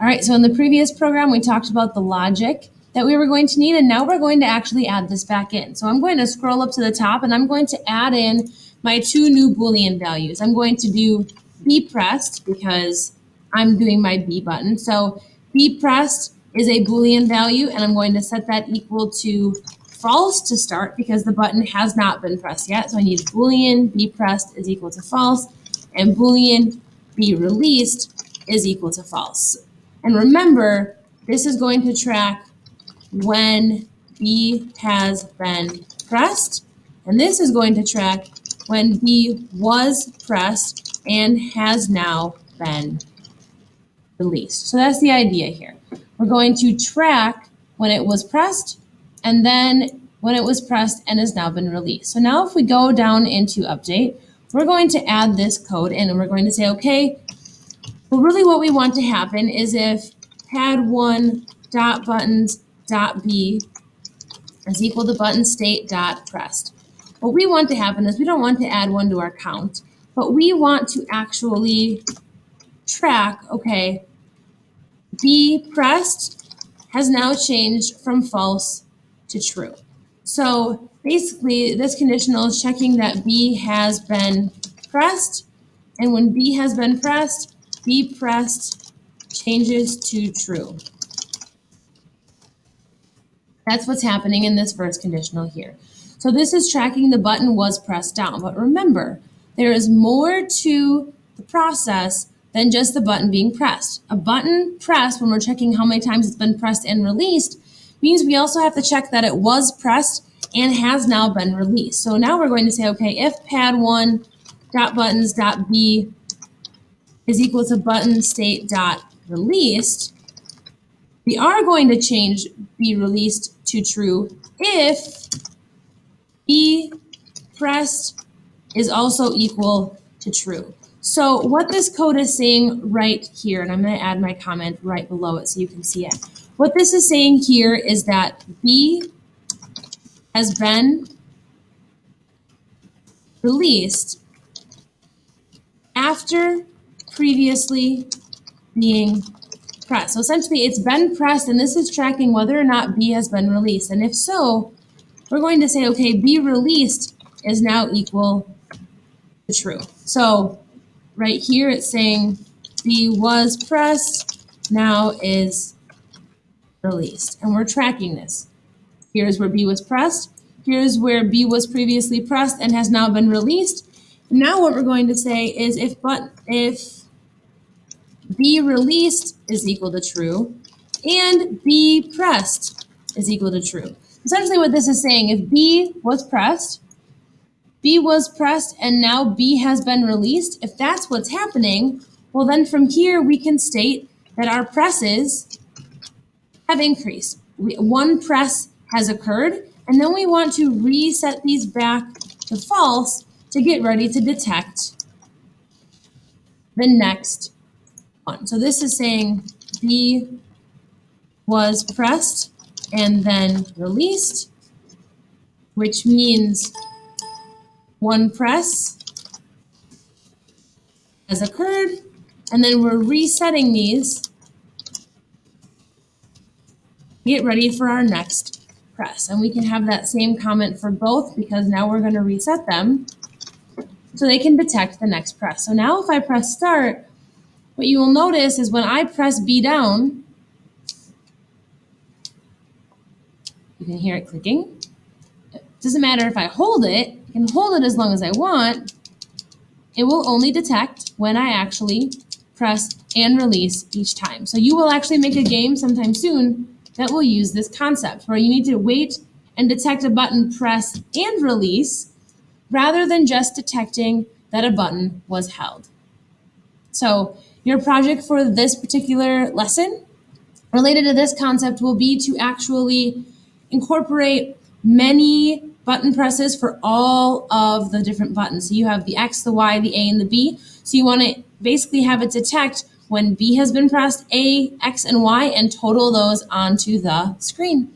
All right, so in the previous program, we talked about the logic that we were going to need, and now we're going to actually add this back in. So I'm going to scroll up to the top, and I'm going to add in my two new Boolean values. I'm going to do be pressed because I'm doing my B button. So be pressed is a Boolean value, and I'm going to set that equal to false to start because the button has not been pressed yet. So I need Boolean be pressed is equal to false, and Boolean be released is equal to false. And remember, this is going to track when B has been pressed, and this is going to track when B was pressed and has now been released. So that's the idea here. We're going to track when it was pressed and then when it was pressed and has now been released. So now if we go down into update, we're going to add this code in and we're going to say, okay, well, really what we want to happen is if pad1.buttons.b is equal to button state.pressed. What we want to happen is we don't want to add one to our count, but we want to actually track, okay, B pressed has now changed from false to true. So basically this conditional is checking that B has been pressed, and when B has been pressed, B pressed changes to true. That's what's happening in this first conditional here. So this is tracking the button was pressed down. But remember, there is more to the process than just the button being pressed. A button pressed, when we're checking how many times it's been pressed and released, means we also have to check that it was pressed and has now been released. So now we're going to say, okay, if pad1.buttons.b is equal to button state.released, we are going to change be released to true if B pressed is also equal to true. So what this code is saying right here, and I'm going to add my comment right below it so you can see it. What this is saying here is that B has been released after previously being pressed. So essentially it's been pressed, and this is tracking whether or not B has been released. And if so, we're going to say, okay, B released is now equal to true. So right here it's saying B was pressed, now is released. And we're tracking this. Here's where B was pressed. Here's where B was previously pressed and has now been released. Now what we're going to say is if B released is equal to true and B pressed is equal to true. Essentially what this is saying, if B was pressed and now B has been released, if that's what's happening, well then from here we can state that our presses have increased. One press has occurred, and then we want to reset these back to false to get ready to detect the next one. So this is saying B was pressed and then released, which means one press has occurred, and then we're resetting these to get ready for our next press. And we can have that same comment for both because now we're going to reset them so they can detect the next press. So now if I press start, what you will notice is when I press B down, you can hear it clicking. It doesn't matter if I hold it, I can hold it as long as I want. It will only detect when I actually press and release each time. So you will actually make a game sometime soon that will use this concept where you need to wait and detect a button press and release rather than just detecting that a button was held. So your project for this particular lesson related to this concept will be to actually incorporate many button presses for all of the different buttons. So you have the X, the Y, the A, and the B. So you want to basically have it detect when B has been pressed, A, X, and Y, and total those onto the screen.